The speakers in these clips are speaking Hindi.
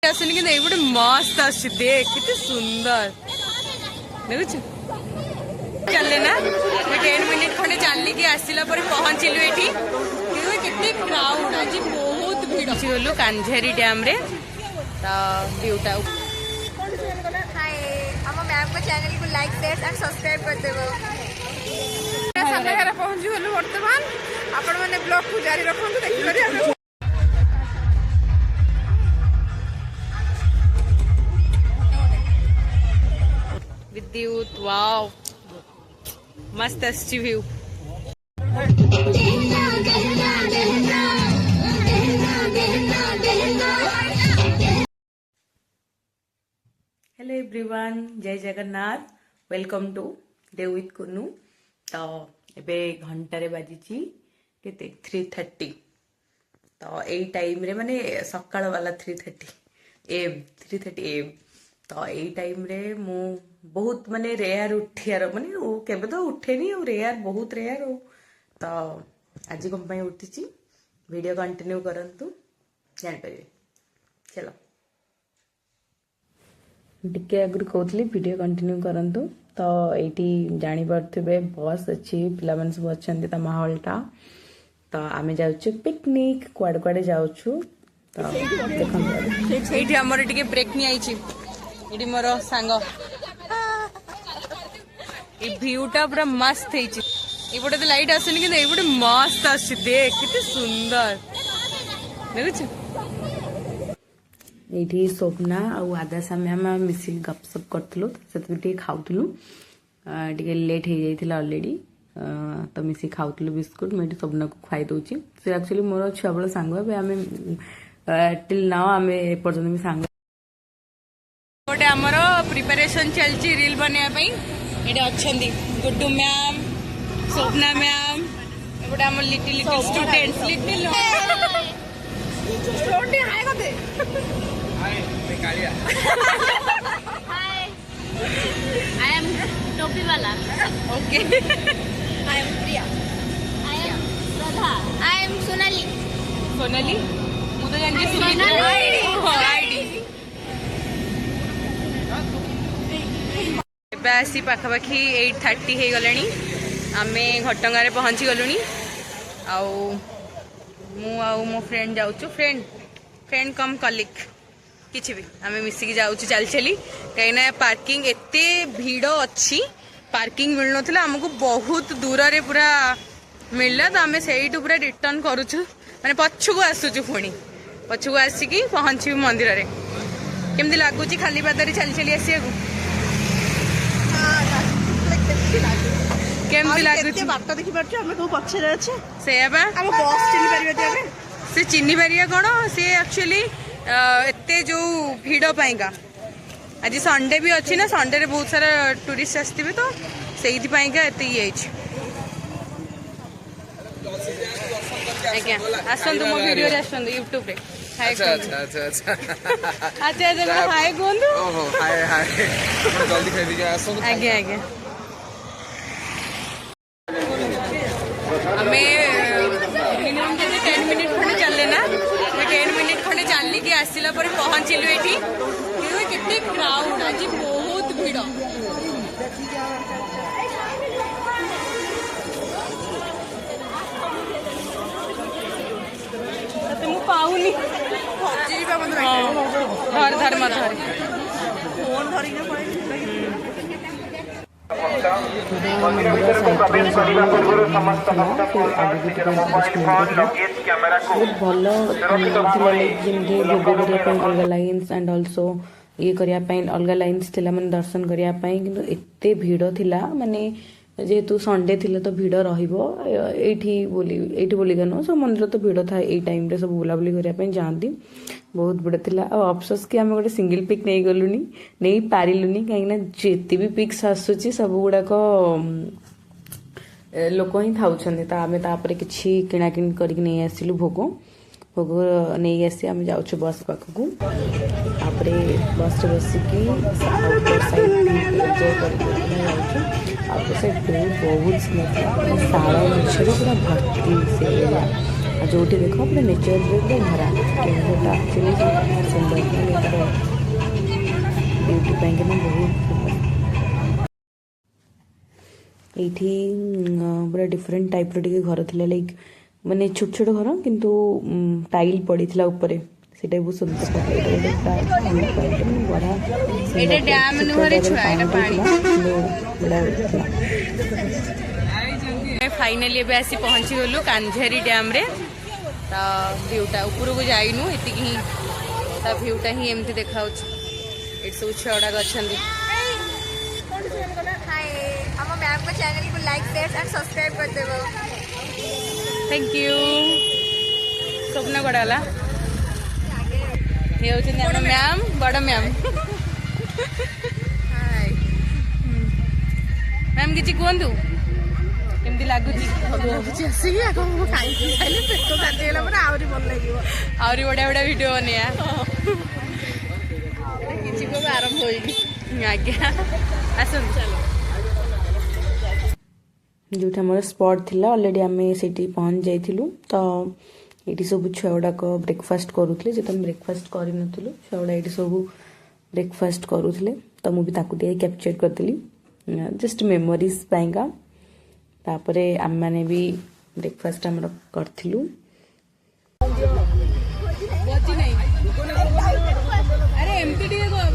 आसुनी कि गोटे मस्त आसुची देख केते सुंदर देखु चलले ना 10 मिनिट खंडे चल के आसला पर पहुंचलु एठी केते क्राउड आज बहुत भीड़ गलु कांझारी डैम रे ता व्यूटा हाय हम मैम को चैनल को लाइक शेयर एंड सब्सक्राइब कर देबो सामने घर पहुंची गलु वर्तमान आपण माने ब्लॉग को जारी रखंतु देखि करी विद्युत वाव मस्त अच्छी व्यू हेलो एवरीवन जय Jagannath welcome to day with Kunu तो एबे घंटारे बाजी केते 3:30 तो एई टाइम रे माने सकाळ वाला 3:30 एम 3:30 एम तो यही टाइम रे मु बहुत माने रेयर उठियार माने केबे तो उठेनी और रेयर बहुत रेयर हो तो आज कम पई उठिची वीडियो कंटिन्यू करंतु जान परिबे चलो टिके अगर कहतली वीडियो कंटिन्यू करंतु तो एटी जानि परथिबे बस अछि पिला मन सब अछंती ता माहौलटा तो आमे जाउछु पिकनिक क्वाड क्वाड जाउछु तो देखन सेठी हमर टिके ब्रेक नी आइची इडी मोर सांग ए व्यूटा पूरा मस्त हेची एपटे तो लाइट आसुनी कि एपटे मस्त आसी देख केते सुंदर देखु एठी स्वप्ना और आदासा मैम मिसी गपसप करथलु सेति खाउथलु टिके लेट हे जाइथिला ऑलरेडी तो मिसी खाउथलु बिस्कुट मेटी स्वप्ना को खाइ दोची से एक्चुअली मोर छुआ बळ सांग बे आमे टिल नाउ आमे पर्यंत मी सांग गोटे आमर प्रिपरेशन चलची रील बनया पई एडे अछंदी गुड्डू मैम स्वप्ना मैम एपटे आम little little students little student hi गते हाय मैं कालिया हाय आई एम टोपी वाला okay I am Priya I am Radha I am Sonali Sonali मु तो जान के सोनाली आईडी आसी पाखापाखि 8:30 हो गलानी आमे घटंगारे पहुँची गलुनी आउ मो फ्रेंड जाऊँ फ्रेंड कम कलिक किसी भी आमे मिसिकी जाऊँ चल चली कहीं पार्किंग एते भीड़ अच्छी पार्किंग मिल ना आमको बहुत दूर रे पूरा मिलला तो आमे से पूरा रिटर्न करुचु माने पछकू आसुचु पुणी पछकू आसिकी पहुँची मंदिर रे केमती लगुच खाली पादरी चली चली आसिया केमती लागुची बाटा देखि परछ हम को पछे रे अछि सेया बा हम बस चिनी परिबे देबे से चिनी परिया कोन से एक्चुअली एते जो भीड़ पाइका आज संडे भी अछि ना संडे रे बहुत सारा टूरिस्ट आस्तिबे तो सेइथि पाइका एते ही अछि आज्ञा आसन तुम वीडियो रे आसन YouTube रे हाय अच्छा हाय कोंदु ओहो हाय जल्दी खाइ दिया आसन आज्ञा आज्ञा मिनिमम जैसे 10 मिनिट खंडे चलले ना 10 मिनिट खंडे चल के आसला पर पहुंचलु एठी केते क्राउड आज बहुत भीड़ तो मु पाउनी धर धर मत धर फोन धरि के अलग लाइन्स एंड ऑल्सो ये करने अलग लाइन्स थिला माने दर्शन करने किंतु एते भीड़ थिला माने जेहेतु संडे थिले तो भीड़ रहिबो एठी बोली गनो सब मंदिर तो भीड़ था ए टाइम रे सब बुलाबुली करने जाती बहुत भीड़ थिला और अफसोस कि आम गोटे सिंगल पिक नहीं गलुनी नहीं पारिलुनी कहीं जेते भी पिक्स आसुची सब गुड़ाक लोक ही थाउछन्ते ता आमे तापर किछि किणाकिणी करके नहीं आसिलु भोग नहीं आसी आम जाऊँ बस पाखक तापर बस रे बसिकी आउटडोर साइड एंजॉय करके आउटडोर साइड बहुत स्मेल शाल गचर पूरा भर्ती से जो देख पूरा नेचर भरा एक्चुअली सुंदर ब्यूटी पाई बहुत फेमस ये पूरा डिफरेंट टाइप रे घर थिला लाइक माने छोट छोट घर किंतु टाइल पड़ी थिला ऊपर सेटा बहुत सुंदर बड़ा एटा डैम नुहरे छुआ एटा पानी फाइनली एबे आसी पहुंची गलु कांझारी डैम रे ता व्यूटा ऊपर को जाइनु एतिकी ही ता व्यूटा ही एमती देखाउछ एट सब छडा गछंदी हाय हम मैम को चैनल को लाइक शेयर एंड सब्सक्राइब कर देबो थैंक यू स्वप्न बडाला हे होचंदी हम मैम बड़ मैम हाय मैम किछि कोंदु केमती लागुची आसिक खाई खाइले पेट काटिगला पर आहरी भल लागिव आहरी बड़ा बड़ा वीडियो बनिया किछि को आरंभ होइनी आज्ञा आसन चलो जो मोर स्पॉट थिला ऑलरेडी आमे सेठी पहुंच जाइथिलु तो एटी सब छुआ गुड़ाक ब्रेकफास्ट करूले जो तुम ब्रेकफास्ट कर नुलु छुआ गुड़ा ये सब ब्रेकफास्ट करूले तो मुझे कैप्चर करदेली जस्ट मेमोरीज पाइंका तापरे आम मैंने भी ब्रेकफास्ट आम करूँ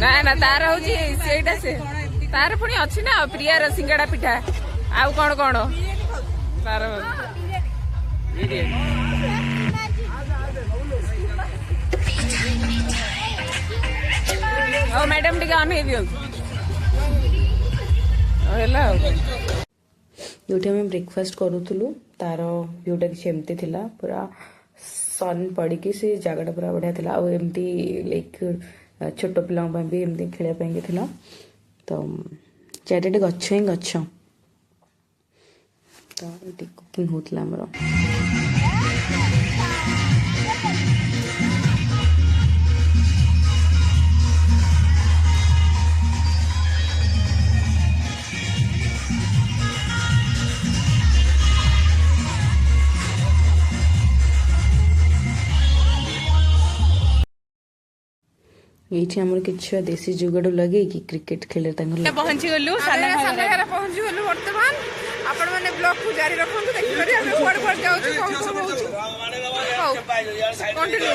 ना ना तार होटा से तार पुणी अच्छी ना प्रिया सिंगाड़ा पिठा आउ कौन कौन तार मैडम टे अनै दिखाँ जो ब्रेकफास्ट करूँ तार व्यूटा किसी एमती थिला पूरा सन पड़ी से जगटा पूरा बढ़िया थिला आ एमती लाइक छोट पिला भी एमती खेलने थिला तो चारिटे गछ ही गछ तो ये कुकिंग होता आमर ये आमर कि देसी जुगाड़ लगे कि क्रिकेट खेले पहुंची गलु सानघारा पहुंची गलु वर्तमान आपण माने ब्लॉग को जारी रखंतु देखि करी हम कोड कोड जाउ छी कोन कोन होउची continue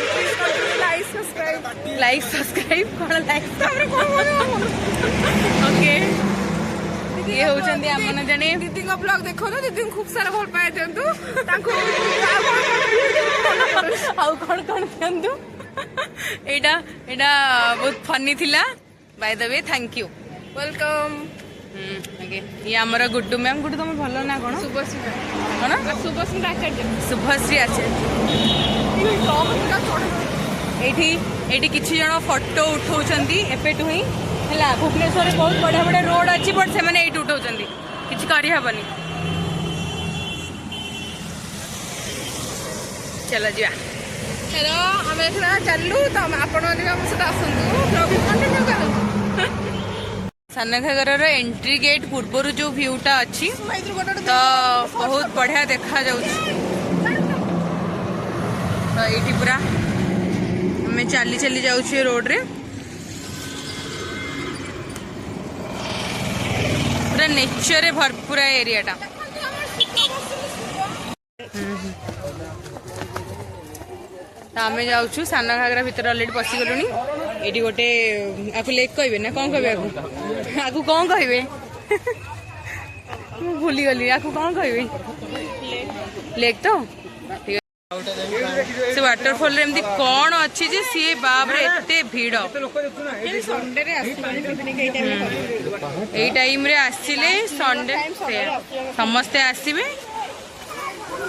like subscribe cone like हमरे कोन ओके ये होचंदी हमने जने दीदी को ब्लॉग देखो तो दीदी खूब सारा भल पाए देंतु ताको आउ कोन कोन देंतु एटा एटा बहुत फनी थिला by the way thank you welcome okay ये हमर गुड्डू मैम गुड्डू तुम भलो ना कोन शुभश्री कोन शुभश्री आचार्य शुभश्री आचार्य एठी एठी किछि जण फोटो उठौचंदी एपेटु ही हला भुवनेश्वर रे बहुत बड़ा बड़ा रोड अछि बट से माने एठी उठौचंदी किछि करि हबनी चलो जिया हेलो हमें एथरा चललु तो आपण माने हम सदा आसंतु ब्लॉग कंटिन्यू करू सानघागर एंट्री गेट पूर्वर जो व्यूटा अच्छी तो बहुत बढ़िया देखा जाउछि तो ये पूरा हमें चली चली जाउछि रोड रे पूरा नेचर रे भरपूर एरियाटा आम जाऊँ सानघागरा भितर अलरेडी पशि गलुनी ये गोटे आपको लेक कहे ना कौन कहे आपको कौन कहे भूली गली आपको कौन कहे लेक तो से वाटरफॉल रे एमती कौन अच्छी जे सी बाप रे एते भीड़ ए टाइम रे आसिले संडे समस्ते आसीबे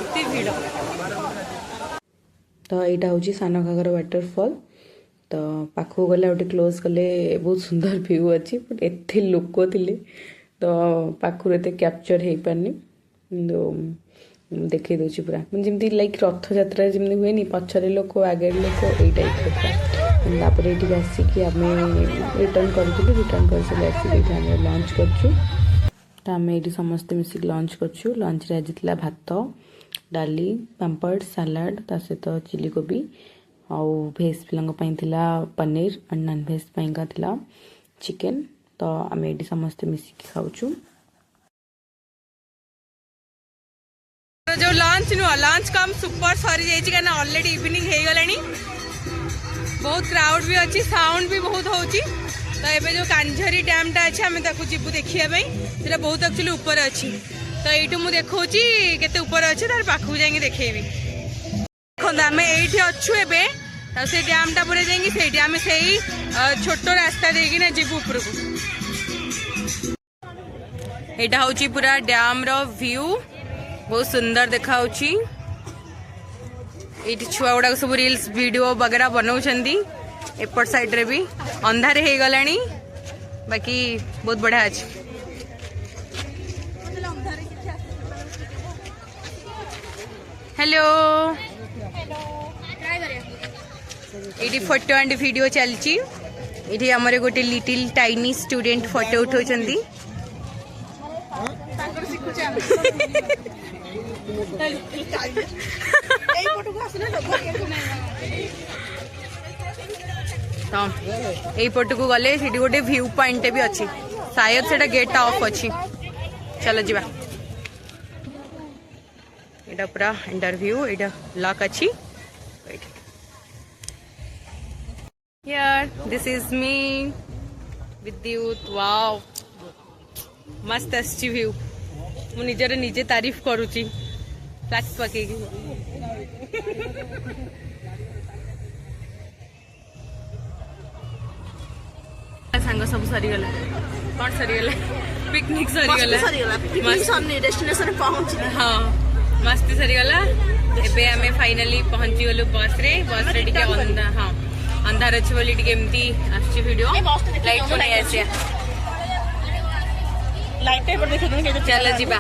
एते भीड़ तो यहाँ हूँ सानघागर वाटरफॉल तो पाखक गले गोटे क्लोज कले बहुत सुंदर व्यू अच्छी बट एते लोक थे तो पाखर एत कैप्चर हो पारनी देखे दूसरी पूरा जमी लाइक रथ यात्रा जमी हुए पछरे लोक आगे लोक यही टाइप तापर ये आसिक आम रिटर्न करूँ रिटर्न कर लंच करूँ तो आम ये समस्ते मिसिक लंच करूँ लंच रे आज भात डाली पाम्पड़ सालाड ता सहित चिली कोबी आउ भेज पिलांग थिला पनीर और नॉन भेज पाइंका थिला चिकन। तो आम ये समस्ते मिसिकी खाऊछु। जो लंच नुह लंच कम सुपर सरी जाइए क्या ऑलरेडी इवनिंग हो गलानी बहुत क्राउड भी अच्छी साउंड भी बहुत होची। तो ये जो कांझरी डैम टा अच्छे आम जीवु देखापी से बहुत एक्चुअली ऊपर अच्छी। तो ये मुझे देखा केते ऊपर अच्छे तार पाखक जाइए देखेबी। देखो आम ये अच्छु ए से डैम टा पूरा जाइए आम से छोट रास्ता देना जीवु ऊपर को। यहाँ हूँ पूरा डैम रो व्यू बहुत सुंदर देखा ये छुआ गुड़ाक सब रील्स वीडियो वगैरह बनाऊं एपट साइड रे भी अंधार हो गलानी बाकी बहुत बढ़िया अच्छे। हेलो ये फोटो एंड वीडियो चलची। ये आमर गोटे लिटिल टाइनी स्टूडेंट फोटो उठाउछंती। यही पट को गले से गोटे व्यू पॉइंट भी अच्छी शायद से गेट ऑफ अच्छी। चलो जीवा एटा पूरा इंटरव्यू एटा लॉक अच्छी। यार दिस इज मी विद्युत वाओ मस्त अच्छी व्यू मु निजर निजे तारीफ करुची फ्लैक्स पके सांग सब सरीगला कौन सरीगला पिकनिक सरीगला डेस्टिनेशन पहुंच हाँ मस्ती सरीगला। एबे आमे फाइनली पहुंची गलु बस रे टिके हाँ अंधार अच्छे बोली टिके एमती आछि वीडियो लाइट को नहीं आसिया लाइट पर देखो चल जीवा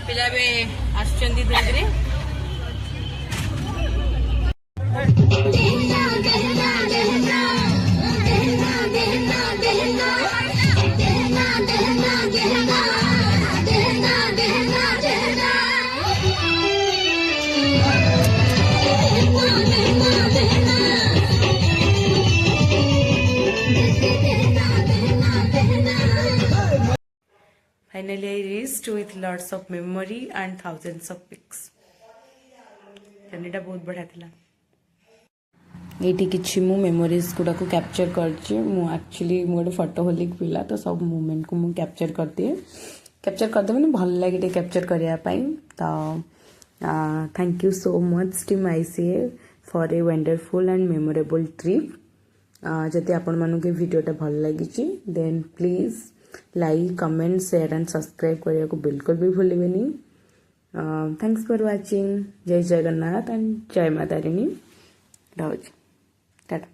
पिला बे आछंती धीरे Finally, I reached with lots of memory and thousands of pics. जर्नीटा बहुत बढ़िया थिला। ये किसी मु मेमोरीज गुड़ा को कैप्चर करची मु एक्चुअली मु गोटे फोटोहोलिक पिला तो सब मोमेंट को मु कैप्चर करती कैप्चर करदे मैंने भल लगे कैप्चर करने तो thank you so much team ICA for a wonderful and memorable trip. जदि आपण मानू के वीडियोटा भल लगी then please like comment share and subscribe करने को बिल्कुल भी भूलें। Thanks for watching. जय जगन्नाथ एंड जय माता रानी। टाटा।